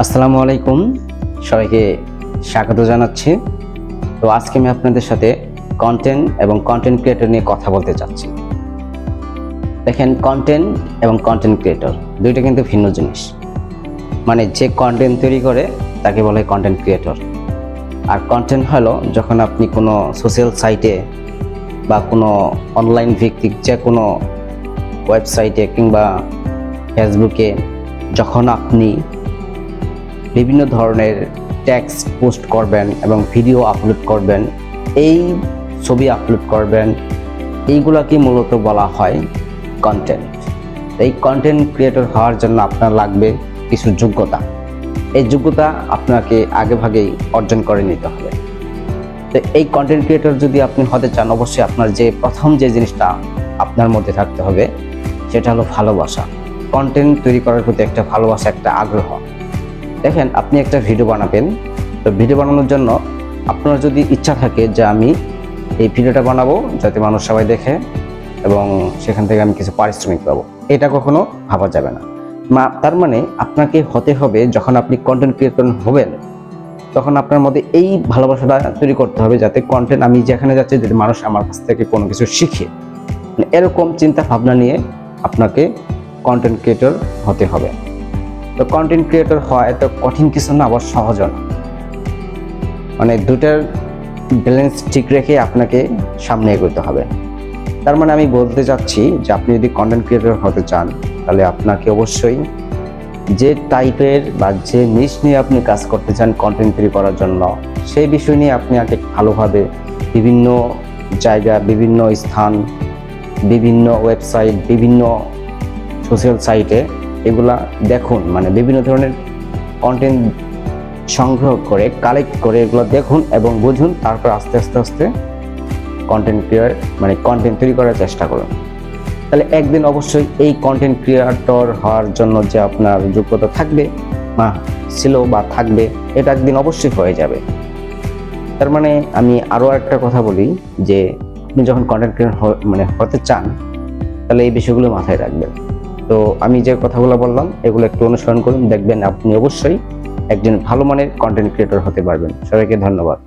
আসসালামু আলাইকুম, সবাইকে স্বাগত জানাচ্ছি। তো আজকে আমি আপনাদের সাথে কন্টেন্ট এবং কন্টেন্ট ক্রিয়েটর নিয়ে কথা বলতে চাচ্ছি। দেখেন, কন্টেন্ট এবং কন্টেন্ট ক্রিয়েটর দুইটা কিন্তু ভিন্ন জিনিস। মানে যে কন্টেন্ট তৈরি করে তাকে বলে কন্টেন্ট ক্রিয়েটর, আর কন্টেন্ট হলো যখন আপনি কোনো সোশ্যাল সাইটে বা কোনো অনলাইন ভিত্তিক যে কোনো ওয়েবসাইটে কিংবা ফেসবুকে যখন আপনি বিভিন্ন ধরনের টেক্সট পোস্ট করবেন এবং ভিডিও আপলোড করবেন, এই ছবি আপলোড করবেন, এইগুলোকে মূলত বলা হয় কন্টেন্ট। এই কন্টেন্ট ক্রিয়েটর হওয়ার জন্য আপনার লাগবে কিছু যোগ্যতা। এই যোগ্যতা আপনাকে আগেভাগেই অর্জন করে নিতে হবে। তো এই কন্টেন্ট ক্রিয়েটর যদি আপনি হতে চান, অবশ্যই আপনার প্রথম যে জিনিসটা আপনার মধ্যে থাকতে হবে সেটা হলো ভালোবাসা। কন্টেন্ট তৈরি করার প্রতি একটা ভালোবাসা, একটা আগ্রহ। দেখেন, আপনি একটা ভিডিও বানাবেন, তো ভিডিও বানানোর জন্য আপনার যদি ইচ্ছা থাকে যে আমি এই ভিডিওটা বানাবো যাতে মানুষ সবাই দেখে এবং সেখান থেকে আমি কিছু পারিশ্রমিক পাবো, এটা কখনো ভাবা যাবে না। তার মানে আপনাকে হতে হবে, যখন আপনি কন্টেন্ট ক্রিয়েটর হবেন তখন আপনার মধ্যে এই ভালোবাসাটা তৈরি করতে হবে যাতে কন্টেন্ট আমি যেখানে যাচ্ছি যাতে মানুষ আমার কাছ থেকে কোনো কিছু শিখে। এরকম চিন্তা ভাবনা নিয়ে আপনাকে কন্টেন্ট ক্রিয়েটর হতে হবে। তো কন্টেন্ট ক্রিয়েটর হওয়া এত কঠিন কিছু না, আবার সহজও না। মানে দুটার ব্যালেন্স ঠিক রেখে আপনাকে সামনে এগোতে হবে। তার মানে আমি বলতে চাচ্ছি যে আপনি যদি কন্টেন্ট ক্রিয়েটর হতে চান তাহলে আপনাকে অবশ্যই যে টাইপের বা যে নিশ নিয়ে আপনি কাজ করতে চান কন্টেন্ট তৈরি করার জন্য, সেই বিষয় নিয়ে আপনি আগে ভালোভাবে বিভিন্ন জায়গা, বিভিন্ন স্থান, বিভিন্ন ওয়েবসাইট, বিভিন্ন সোশ্যাল সাইটে এগুলা দেখুন। মানে বিভিন্ন ধরনের কন্টেন্ট সংগ্রহ করে, কালেক্ট করে এগুলো দেখুন এবং বুঝুন, তারপর আস্তে আস্তে কন্টেন্ট কন্টেন্ট তৈরি করার চেষ্টা করুন। তাহলে একদিন অবশ্যই এই কন্টেন্ট ক্রিয়েটর হওয়ার জন্য যে আপনার যোগ্যতা থাকবে বা ছিল বা থাকবে, এটা একদিন অবশ্যই হয়ে যাবে। তার মানে আমি আরও একটা কথা বলি যে আপনি যখন কন্টেন্ট ক্রিয়েটর হতে চান তাহলে এই বিষয়গুলো মাথায় রাখবেন। তো আমি যে কথাগুলো বললাম এগুলো একটু অনুসরণ করুন, দেখবেন আপনি অবশ্যই একজন ভালো মানের কন্টেন্ট ক্রিয়েটর হতে পারবেন। সবাইকে ধন্যবাদ।